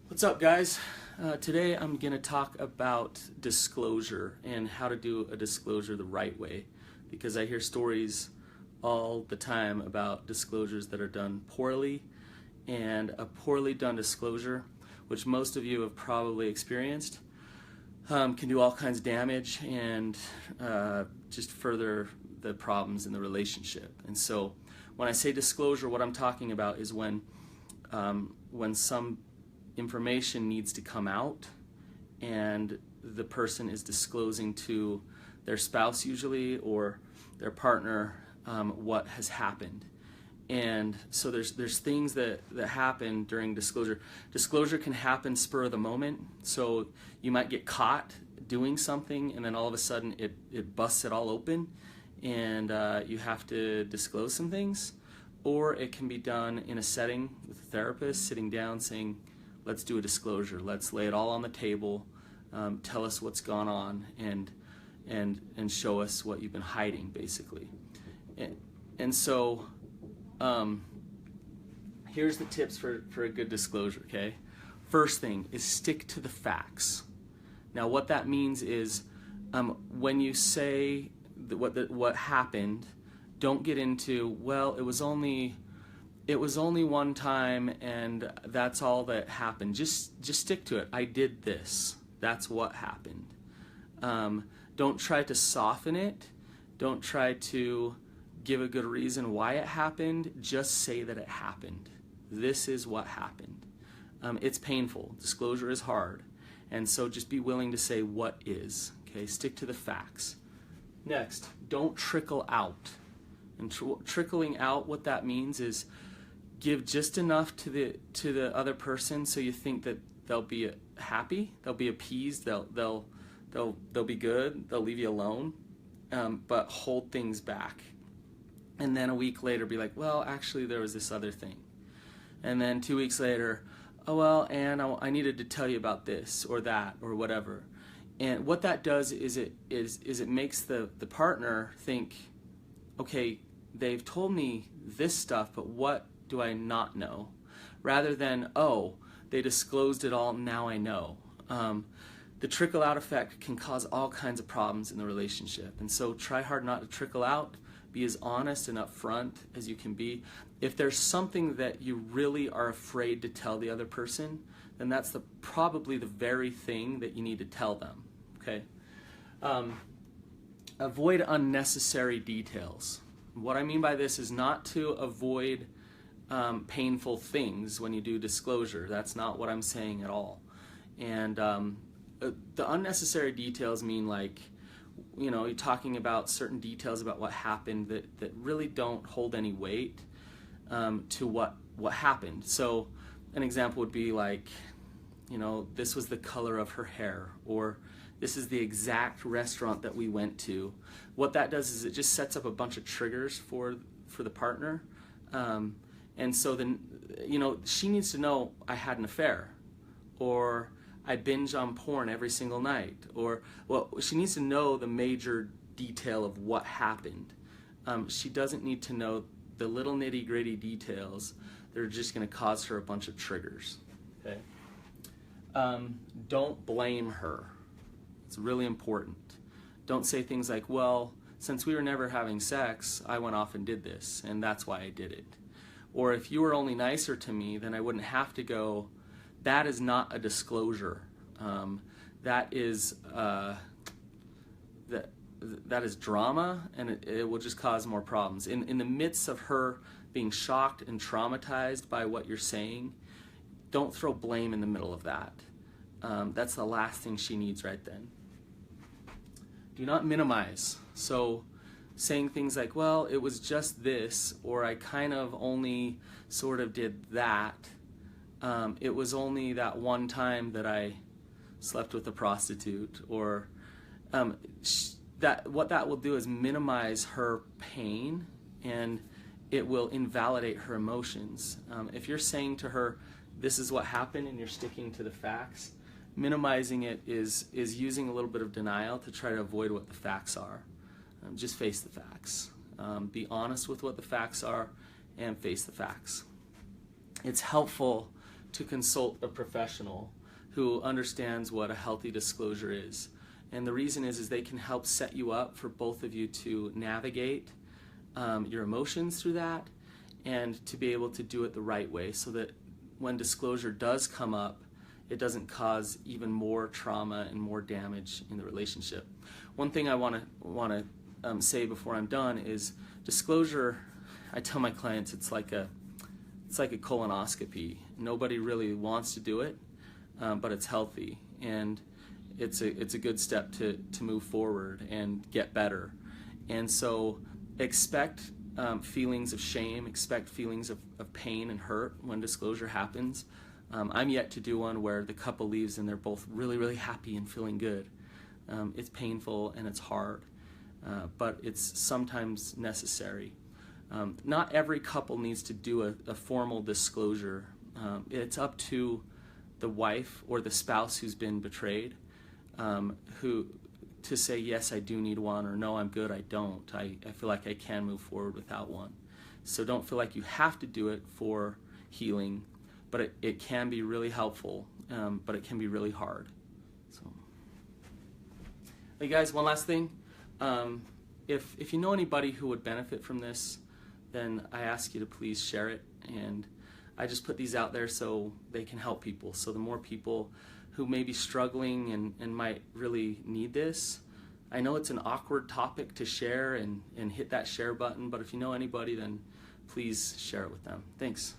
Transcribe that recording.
What's up, guys? Today I'm going to talk about disclosure and how to do a disclosure the right way, because I hear stories all the time about disclosures that are done poorly, and a poorly done disclosure, which most of you have probably experienced, can do all kinds of damage and just further the problems in the relationship. And so when I say disclosure, what I'm talking about is when some information needs to come out and the person is disclosing to their spouse usually or their partner what has happened. And so there's things that happen during disclosure. Disclosure can happen spur of the moment. So you might get caught doing something and then all of a sudden it busts it all open and you have to disclose some things. Or it can be done in a setting with a therapist, sitting down saying, let's do a disclosure. Let's lay it all on the table. Tell us what's gone on and show us what you've been hiding, basically. And so here's the tips for a good disclosure, okay? First thing is stick to the facts. Now what that means is when you say what happened, don't get into, well, it was only one time and that's all that happened. Just stick to it. I did this. That's what happened. Don't try to soften it. Don't try to give a good reason why it happened. Just say that it happened. This is what happened. It's painful. Disclosure is hard. And so just be willing to say what is. Okay, stick to the facts. Next, don't trickle out. And trickling out, what that means is give just enough to the other person so you think that they'll be happy, they'll be appeased, they'll be good, they'll leave you alone, but hold things back. And then a week later be like, well, actually there was this other thing. And then 2 weeks later, oh well, and I needed to tell you about this or that or whatever. And what that does is it makes the partner think, okay, they've told me this stuff, but what do I not know? Rather than, oh, they disclosed it all, now I know. The trickle out effect can cause all kinds of problems in the relationship. And so try hard not to trickle out. Be as honest and upfront as you can be. If there's something that you really are afraid to tell the other person, then that's probably the very thing that you need to tell them. Okay? Avoid unnecessary details. What I mean by this is not to avoid painful things when you do disclosure. That's not what I'm saying at all. And the unnecessary details mean, like, you know, you're talking about certain details about what happened that really don't hold any weight to what happened. So an example would be like, you know, this was the color of her hair, or this is the exact restaurant that we went to. What that does is it just sets up a bunch of triggers for the partner. And so then, you know, she needs to know I had an affair, or I binge on porn every single night, or, well, she needs to know the major detail of what happened. She doesn't need to know the little nitty-gritty details that are just going to cause her a bunch of triggers. Okay. Don't blame her. It's really important. Don't say things like, well, since we were never having sex, I went off and did this, and that's why I did it. Or if you were only nicer to me, then I wouldn't have to go. That is not a disclosure. That is drama, and it will just cause more problems. In the midst of her being shocked and traumatized by what you're saying, don't throw blame in the middle of that. That's the last thing she needs right then. Do not minimize. So saying things like, well, it was just this, or I kind of only sort of did that. It was only that one time that I slept with a prostitute, or what that will do is minimize her pain, and it will invalidate her emotions. If you're saying to her, this is what happened, and you're sticking to the facts, minimizing it is using a little bit of denial to try to avoid what the facts are. Just face the facts. Be honest with what the facts are and face the facts. It's helpful to consult a professional who understands what a healthy disclosure is. And the reason is they can help set you up for both of you to navigate your emotions through that, and to be able to do it the right way, so that when disclosure does come up, it doesn't cause even more trauma and more damage in the relationship. One thing I want to say before I'm done is disclosure. I tell my clients it's like a colonoscopy. Nobody really wants to do it, but it's healthy, and it's a good step to move forward and get better. And so expect feelings of shame, expect feelings of pain and hurt when disclosure happens. I'm yet to do one where the couple leaves and they're both really, really happy and feeling good. It's painful and it's hard, but it's sometimes necessary. Not every couple needs to do a formal disclosure. It's up to the wife or the spouse who's been betrayed, who to say, yes, I do need one, or no, I'm good, I don't. I feel like I can move forward without one. So don't feel like you have to do it for healing, but it can be really helpful, but it can be really hard. So, hey guys, one last thing. If you know anybody who would benefit from this, then I ask you to please share it. And I just put these out there so they can help people. So the more people who may be struggling and might really need this. I know it's an awkward topic to share and hit that share button, but if you know anybody, then please share it with them. Thanks.